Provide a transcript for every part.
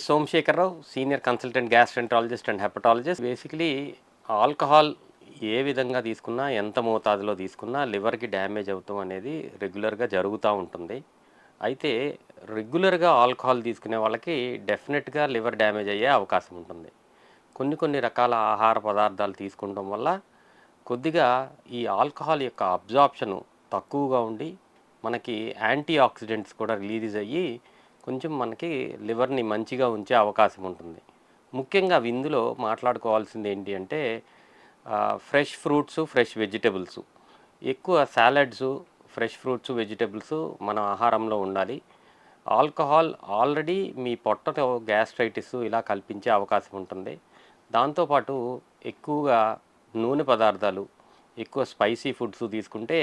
Somasekhara Rao, senior consultant gastroenterologist and hepatologist. Basically alcohol ఏ విధంగా తీసుకున్నా, ఎంత మోతాదులో తీసుకున్నా లివర్కి డ్యామేజ్ అవుతాం అనేది రెగ్యులర్గా జరుగుతూ ఉంటుంది. అయితే రెగ్యులర్గా ఆల్కహాల్ తీసుకునే వాళ్ళకి డెఫినెట్గా లివర్ డ్యామేజ్ అయ్యే అవకాశం ఉంటుంది. కొన్ని రకాల ఆహార పదార్థాలు తీసుకుంటాం వల్ల కొద్దిగా ఈ ఆల్కహాల్ యొక్క అబ్జార్ప్షను తక్కువగా ఉండి మనకి యాంటీ ఆక్సిడెంట్స్ కూడా రిలీజ్ అయ్యి కొంచెం మనకి లివర్ని మంచిగా ఉంచే అవకాశం ఉంటుంది. ముఖ్యంగా ఇందులో మాట్లాడుకోవాల్సింది ఏంటి అంటే ఫ్రెష్ ఫ్రూట్స్, ఫ్రెష్ వెజిటబుల్స్, ఎక్కువ సాలడ్స్, ఫ్రెష్ ఫ్రూట్స్, వెజిటబుల్స్ మన ఆహారంలో ఉండాలి. ఆల్కహాల్ ఆల్రెడీ మీ పొట్టలో గ్యాస్ట్రైటిస్ ఇలా కల్పించే అవకాశం ఉంటుంది. దాంతోపాటు ఎక్కువగా నూనె పదార్థాలు, ఎక్కువ స్పైసీ ఫుడ్స్ తీసుకుంటే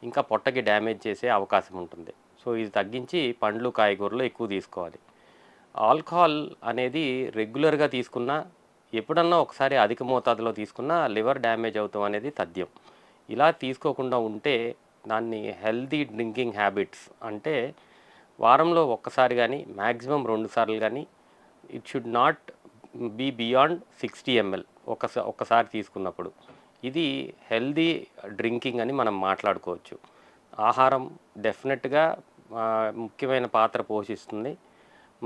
ఇంకా పొట్టకి డ్యామేజ్ చేసే అవకాశం ఉంటుంది. సో ఇది తగ్గించి పండ్లు, కాయగూరలు ఎక్కువ తీసుకోవాలి. ఆల్కహాల్ అనేది రెగ్యులర్గా తీసుకున్నా, ఎప్పుడన్నా ఒకసారి అధిక మోతాదులో తీసుకున్నా లివర్ డ్యామేజ్ అవుతాం అనేది తథ్యం. ఇలా తీసుకోకుండా ఉంటే దాన్ని హెల్తీ డ్రింకింగ్ హ్యాబిట్స్ అంటే వారంలో ఒక్కసారి కానీ మ్యాక్సిమం 2 సార్లు కానీ it should not be beyond 60 ml ఒక్కసారి తీసుకున్నప్పుడు. ఇది హెల్దీ డ్రింకింగ్ అని మనం మాట్లాడుకోవచ్చు. ఆహారం డెఫినెట్గా ముఖ్యమైన పాత్ర పోషిస్తుంది.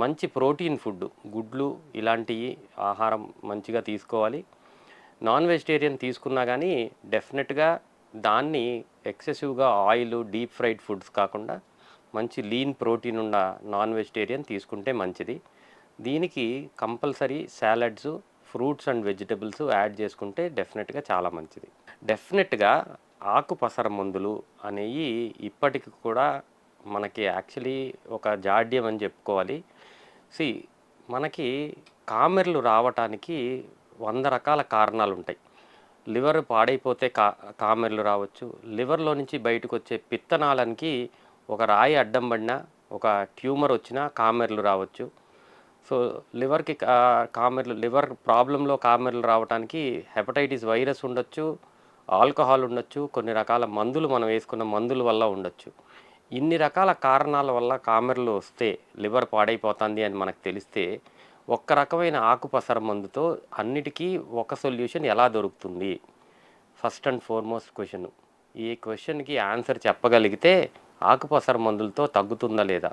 మంచి ప్రోటీన్ ఫుడ్, గుడ్లు ఇలాంటివి ఆహారం మంచిగా తీసుకోవాలి. నాన్ వెజిటేరియన్ తీసుకున్నా కానీ డెఫినెట్గా దాన్ని ఎక్సెసివ్గా ఆయిల్, డీప్ ఫ్రైడ్ ఫుడ్స్ కాకుండా మంచి లీన్ ప్రోటీన్ ఉన్న నాన్ వెజిటేరియన్ తీసుకుంటే మంచిది. దీనికి compulsory salads, fruits and vegetables add చేసుకుంటే డెఫినెట్గా చాలా మంచిది. డెఫినెట్గా ఆకుపసర మందులు అనేవి ఇప్పటికి కూడా మనకి యాక్చువల్లీ ఒక జాడ్యం అని చెప్పుకోవాలి. సి మనకి కామెర్లు రావటానికి 100 రకాల కారణాలు ఉంటాయి. లివర్ పాడైపోతే కామెర్లు రావచ్చు. లివర్లో నుంచి బయటకు వచ్చే పిత్తనాళానికి ఒక రాయి అడ్డం పడినా, ఒక ట్యూమర్ వచ్చినా కామెర్లు రావచ్చు. సో లివర్కి లివర్ ప్రాబ్లంలో కామెర్లు రావడానికి హెపటైటిస్ వైరస్ ఉండొచ్చు, ఆల్కహాల్ ఉండొచ్చు, కొన్ని రకాల మందులు మనం వేసుకున్న మందుల వల్ల ఉండొచ్చు. ఇన్ని రకాల కారణాల వల్ల కామెర్లు వస్తే లివర్ పాడైపోతుంది అని మనకు తెలిస్తే ఒక్క రకమైన ఆకుపసర మందుతో అన్నిటికీ ఒక సొల్యూషన్ ఎలా దొరుకుతుంది? First and foremost question. ఈ క్వశ్చన్కి ఆన్సర్ చెప్పగలిగితే ఆకుపసర మందులతో తగ్గుతుందా లేదా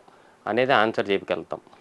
అనేది ఆన్సర్ చెప్పగలుగుతాం.